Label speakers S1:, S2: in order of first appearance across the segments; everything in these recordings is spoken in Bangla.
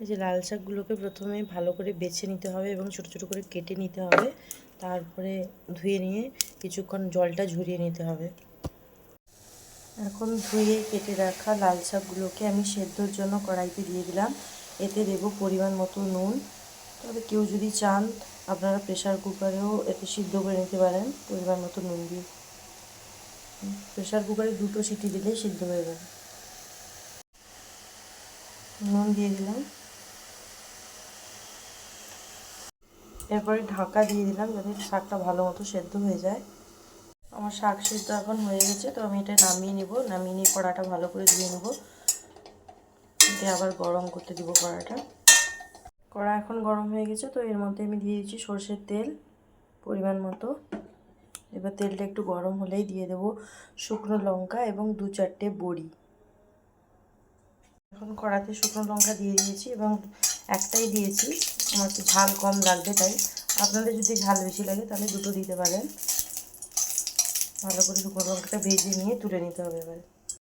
S1: এই যে লাল শাকগুলোকে প্রথমে ভালো করে বেছে নিতে হবে এবং ছোট ছোট করে কেটে নিতে হবে, তারপরে ধুয়ে নিয়ে কিছুক্ষণ জলটা ঝরিয়ে নিতে হবে। এখন ধুয়ে কেটে রাখা লাল শাকগুলোকে আমি সেদ্ধর জন্য কড়াইতে দিয়ে দিলাম। এতে দেব পরিমাণ মতো নুন। তবে কেউ যদি চান আপনারা প্রেসার কুকারেও এতে সিদ্ধ করে নিতে পারেন পরিমাণ মতো নুন দিয়ে। প্রেসার কুকারে 2টো সিটি দিলেই সিদ্ধ হয়ে যাবে। নুন দিয়ে দিলাম, এরপরে ঢাকা দিয়ে দিলাম যাতে শাকটা ভালো মতো সেদ্ধ হয়ে যায়। আমার শাক সেদ্ধ এখন হয়ে গেছে, তো আমি এটা নামিয়ে নেব। নামিয়ে নিয়ে কড়াটা ভালো করে ধুয়ে নেব, দিয়ে আবার গরম করতে দিব কড়াটা। কড়া এখন গরম হয়ে গেছে, তো এর মধ্যে আমি দিয়ে দিচ্ছি সরষের তেল পরিমাণ মতো। এবার তেলটা একটু গরম হলেই দিয়ে দেব শুকনো লঙ্কা এবং 2-4টে বড়ি। এখন কড়াতে শুকনো লঙ্কা দিয়ে দিয়েছি এবং একটাই দিয়েছি, আমার একটু ঝাল কম লাগবে তাই। আপনাদের যদি ঝাল বেশি লাগে তাহলে 2টো দিতে পারেন। ভালো করে শুকনো লঙ্কাটা ভেজে নিয়ে তুলে নিতে হবে।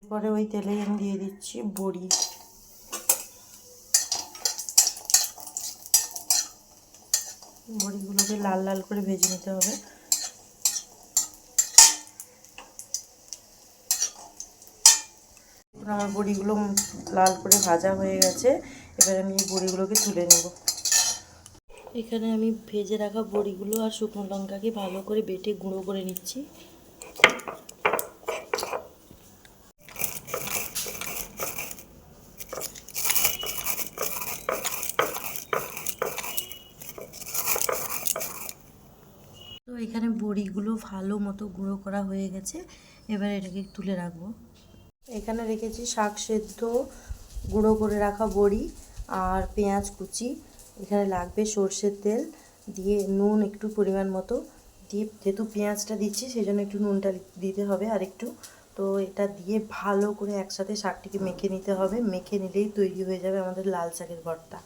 S1: এরপরে ওই তেলেই আমি দিয়ে দিচ্ছি বড়ি। বড়িগুলোকে লাল লাল করে ভেজে নিতে হবে। আমার বড়িগুলো লাল করে ভাজা হয়ে গেছে, এবার আমি এই বড়িগুলোকে তুলে নেব। এখানে আমি ভেজে রাখা বড়িগুলো আর শুকনো লঙ্কাকে ভালো করে বেটে গুঁড়ো করে নিচ্ছি। তো এখানে বড়িগুলো ভালো মতো গুঁড়ো করা হয়ে গেছে, এবার এটাকে তুলে রাখবো। এখানে রেখেছি শাক সেদ্ধ, গুঁড়ো করে রাখা বড়ি আর পেঁয়াজ কুচি। এখানে লাগবে সর্ষের তেল, দিয়ে নুন একটু পরিমাণ মতো দিয়ে, যেহেতু পেঁয়াজটা দিচ্ছি সেই জন্য একটু নুনটা দিতে হবে আর একটু। তো এটা দিয়ে ভালো করে একসাথে শাকটিকে মেখে নিতে হবে। মেখে নিলেই তৈরি হয়ে যাবে আমাদের লাল শাকের ভর্তা।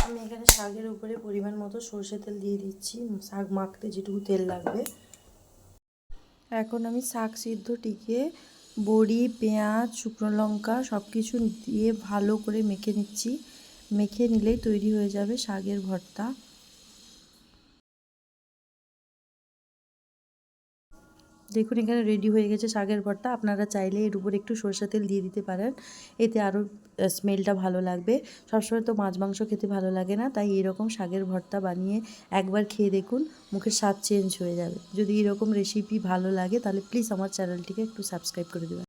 S1: আমি এখানে শাকের উপরে পরিমাণ মতো সর্ষের তেল দিয়ে দিচ্ছি, শাক মাখতে যেটুকু তেল লাগবে। এখন আমি শাক সিদ্ধটিকে বড়ি, পেঁয়াজ, শুকনো লঙ্কা সব কিছু দিয়ে ভালো করে মেখে নিচ্ছি। মেখে নিলেই তৈরি হয়ে যাবে শাকের ভর্তা। দেখুন এখানে রেডি হয়ে গেছে শাকের ভর্তা। আপনারা চাইলে এর উপর একটু সরষের তেল দিয়ে দিতে পারেন, এতে আরও স্মেলটা ভালো লাগবে। সবসময় তো মাছ মাংস খেতে ভালো লাগে না, তাই এরকম শাকের ভর্তা বানিয়ে একবার খেয়ে দেখুন, মুখের স্বাদ চেঞ্জ হয়ে যাবে। যদি এরকম রেসিপি ভালো লাগে তাহলে প্লিজ আমার চ্যানেলটিকে একটু সাবস্ক্রাইব করে দেবেন।